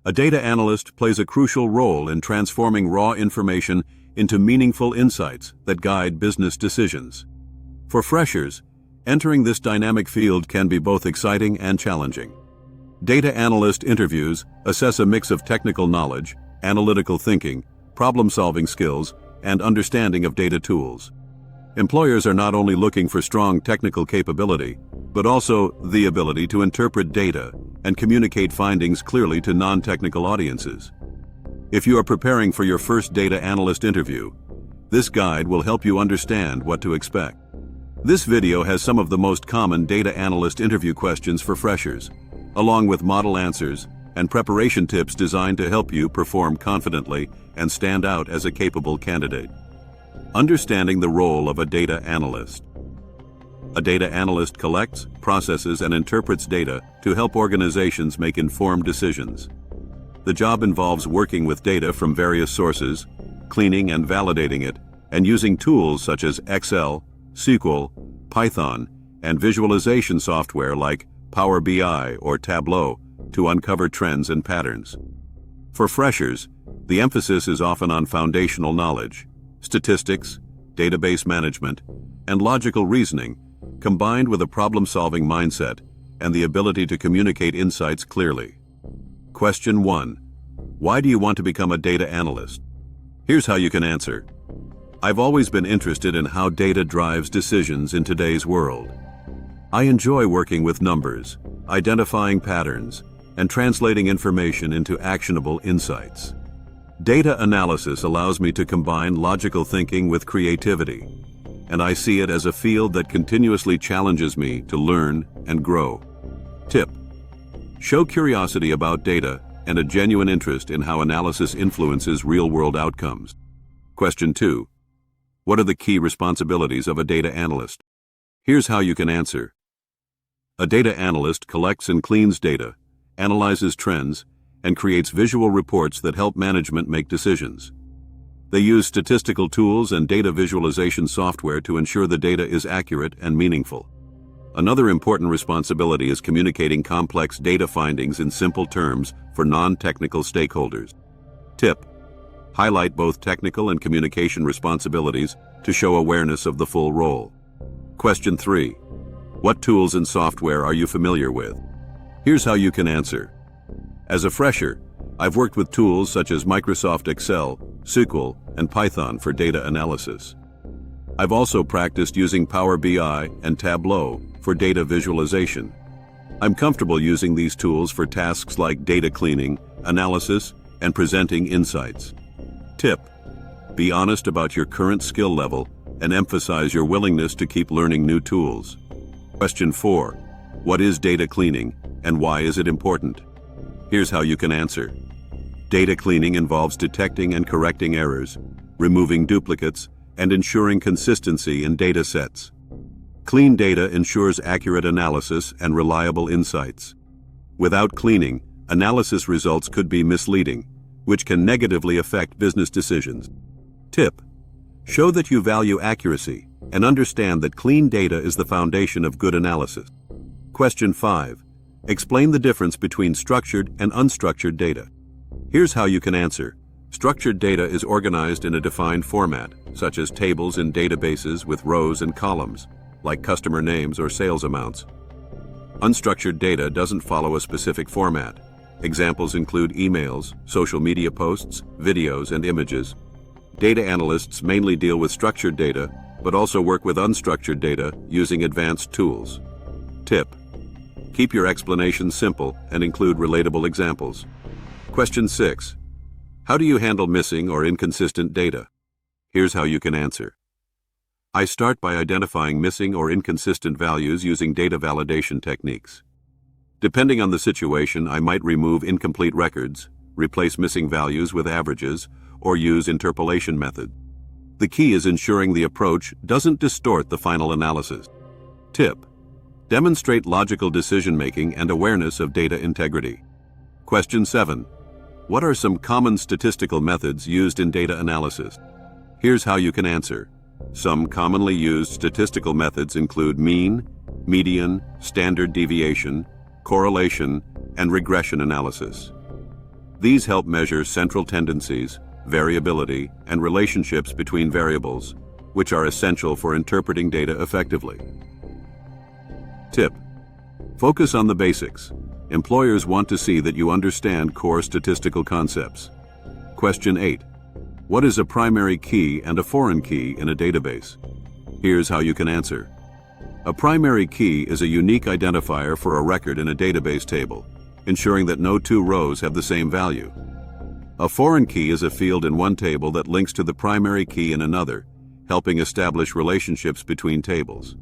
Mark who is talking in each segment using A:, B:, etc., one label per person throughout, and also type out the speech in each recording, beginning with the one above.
A: A data analyst plays a crucial role in transforming raw information into meaningful insights that guide business decisions. For freshers, entering this dynamic field can be both exciting and challenging. Data analyst interviews assess a mix of technical knowledge, analytical thinking, problem-solving skills, and understanding of data tools. Employers are not only looking for strong technical capability, but also the ability to interpret data and communicate findings clearly to non-technical audiences. If you are preparing for your first data analyst interview, this guide will help you understand what to expect. This video has some of the most common data analyst interview questions for freshers, along with model answers and preparation tips designed to help you perform confidently and stand out as a capable candidate. Understanding the role of a data analyst. A data analyst collects, processes, and interprets data to help organizations make informed decisions. The job involves working with data from various sources, cleaning and validating it, and using tools such as Excel, SQL, Python, and visualization software like Power BI or Tableau to uncover trends and patterns. For freshers, the emphasis is often on foundational knowledge, statistics, database management, and logical reasoning, combined with a problem-solving mindset and the ability to communicate insights clearly. Question 1. Why do you want to become a data analyst? Here's how you can answer. I've always been interested in how data drives decisions in today's world. I enjoy working with numbers, identifying patterns, and translating information into actionable insights. Data analysis allows me to combine logical thinking with creativity, and I see it as a field that continuously challenges me to learn and grow. Tip: show curiosity about data and a genuine interest in how analysis influences real-world outcomes. Question 2. What are the key responsibilities of a data analyst? Here's how you can answer. A data analyst collects and cleans data, analyzes trends, and creates visual reports that help management make decisions. They use statistical tools and data visualization software to ensure the data is accurate and meaningful. Another important responsibility is communicating complex data findings in simple terms for non-technical stakeholders. Tip: highlight both technical and communication responsibilities to show awareness of the full role. Question 3. What tools and software are you familiar with? Here's how you can answer. As a fresher, I've worked with tools such as Microsoft Excel, SQL, and Python for data analysis. I've also practiced using Power BI and Tableau for data visualization. I'm comfortable using these tools for tasks like data cleaning, analysis, and presenting insights. Tip: be honest about your current skill level and emphasize your willingness to keep learning new tools. Question 4. What is data cleaning and why is it important? Here's how you can answer. Data cleaning involves detecting and correcting errors, removing duplicates, and ensuring consistency in data sets. Clean data ensures accurate analysis and reliable insights. Without cleaning, analysis results could be misleading, which can negatively affect business decisions. Tip: show that you value accuracy and understand that clean data is the foundation of good analysis. Question 5. Explain the difference between structured and unstructured data. Here's how you can answer. Structured data is organized in a defined format, such as tables in databases with rows and columns, like customer names or sales amounts. Unstructured data doesn't follow a specific format. Examples include emails, social media posts, videos, and images. Data analysts mainly deal with structured data, but also work with unstructured data using advanced tools. Tip: keep your explanations simple and include relatable examples. Question 6. How do you handle missing or inconsistent data? Here's how you can answer. I start by identifying missing or inconsistent values using data validation techniques. Depending on the situation, I might remove incomplete records, replace missing values with averages, or use interpolation method. The key is ensuring the approach doesn't distort the final analysis. Tip: demonstrate logical decision-making and awareness of data integrity. Question 7. What are some common statistical methods used in data analysis? Here's how you can answer. Some commonly used statistical methods include mean, median, standard deviation, correlation, and regression analysis. These help measure central tendencies, variability, and relationships between variables, which are essential for interpreting data effectively. Tip: focus on the basics. Employers want to see that you understand core statistical concepts. Question 8. What is a primary key and a foreign key in a database? Here's how you can answer. A primary key is a unique identifier for a record in a database table, ensuring that no two rows have the same value. A foreign key is a field in one table that links to the primary key in another, helping establish relationships between tables.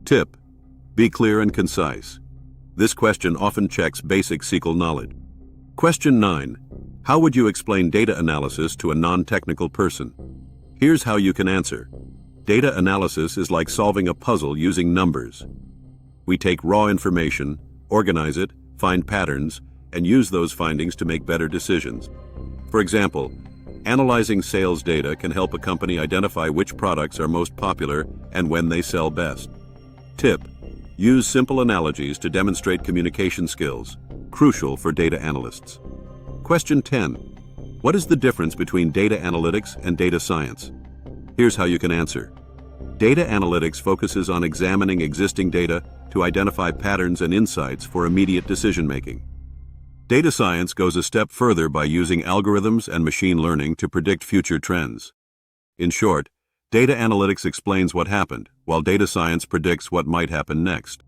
A: Tip: be clear and concise. This question often checks basic SQL knowledge. Question 9. How would you explain data analysis to a non-technical person? Here's how you can answer. Data analysis is like solving a puzzle using numbers. We take raw information, organize it, find patterns, and use those findings to make better decisions. For example, analyzing sales data can help a company identify which products are most popular and when they sell best. Tip: use simple analogies to demonstrate communication skills, crucial for data analysts. Question 10. What is the difference between data analytics and data science? Here's how you can answer. Data analytics focuses on examining existing data to identify patterns and insights for immediate decision-making. Data science goes a step further by using algorithms and machine learning to predict future trends. In short, data analytics explains what happened, while data science predicts what might happen next.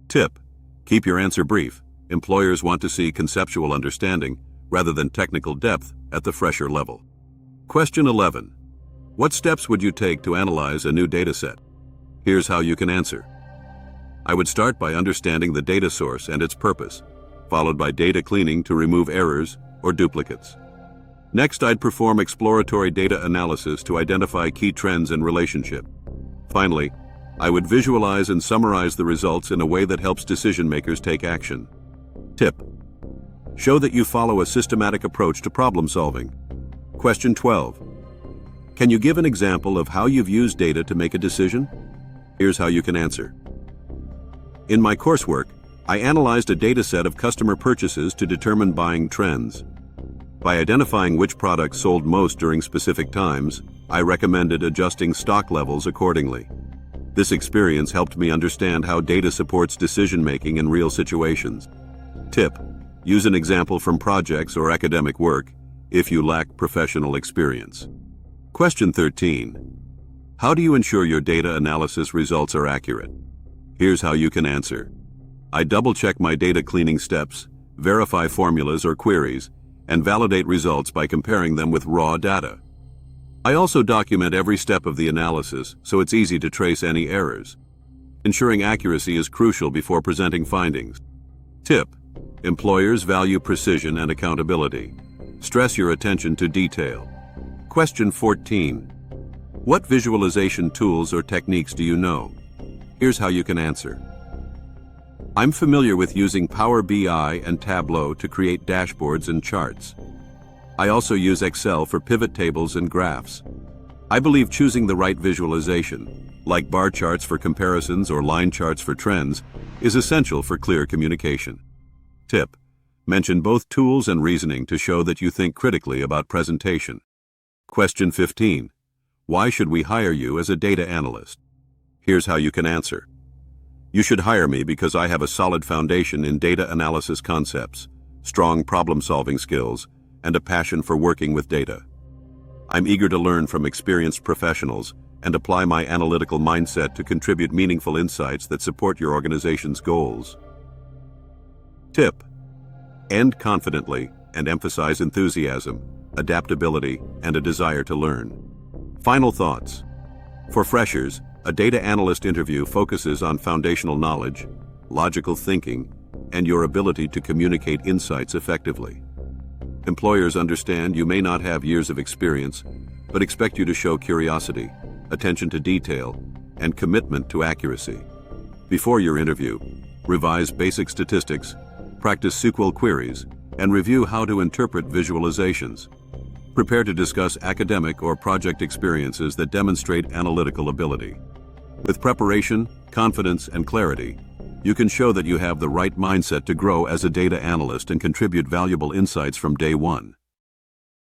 A: Tip: keep your answer brief. Employers want to see conceptual understanding rather than technical depth at the fresher level. Question 11. What steps would you take to analyze a new dataset? Here's how you can answer. I would start by understanding the data source and its purpose, followed by data cleaning to remove errors or duplicates. Next, I'd perform exploratory data analysis to identify key trends and relationship. Finally, I would visualize and summarize the results in a way that helps decision-makers take action. Tip: show that you follow a systematic approach to problem solving. Question 12. Can you give an example of how you've used data to make a decision? Here's how you can answer. In my coursework, I analyzed a dataset of customer purchases to determine buying trends. By identifying which products sold most during specific times, I recommended adjusting stock levels accordingly. This experience helped me understand how data supports decision-making in real situations. Tip: use an example from projects or academic work if you lack professional experience. Question 13. How do you ensure your data analysis results are accurate? Here's how you can answer. I double-check my data cleaning steps, verify formulas or queries, and validate results by comparing them with raw data. I also document every step of the analysis so it's easy to trace any errors. Ensuring accuracy is crucial before presenting findings. Tip: employers value precision and accountability. Stress your attention to detail. Question 14. What visualization tools or techniques do you know? Here's how you can answer. I'm familiar with using Power BI and Tableau to create dashboards and charts. I also use Excel for pivot tables and graphs. I believe choosing the right visualization, like bar charts for comparisons or line charts for trends, is essential for clear communication. Tip: mention both tools and reasoning to show that you think critically about presentation. Question 15. Why should we hire you as a data analyst? Here's how you can answer. You should hire me because I have a solid foundation in data analysis concepts, strong problem-solving skills, and a passion for working with data. I'm eager to learn from experienced professionals and apply my analytical mindset to contribute meaningful insights that support your organization's goals. Tip: end confidently and emphasize enthusiasm, adaptability, and a desire to learn. Final thoughts. For freshers, a data analyst interview focuses on foundational knowledge, logical thinking, and your ability to communicate insights effectively. Employers understand you may not have years of experience, but expect you to show curiosity, attention to detail, and commitment to accuracy. Before your interview, revise basic statistics, practice SQL queries, and review how to interpret visualizations. Prepare to discuss academic or project experiences that demonstrate analytical ability. With preparation, confidence, and clarity, you can show that you have the right mindset to grow as a data analyst and contribute valuable insights from day one.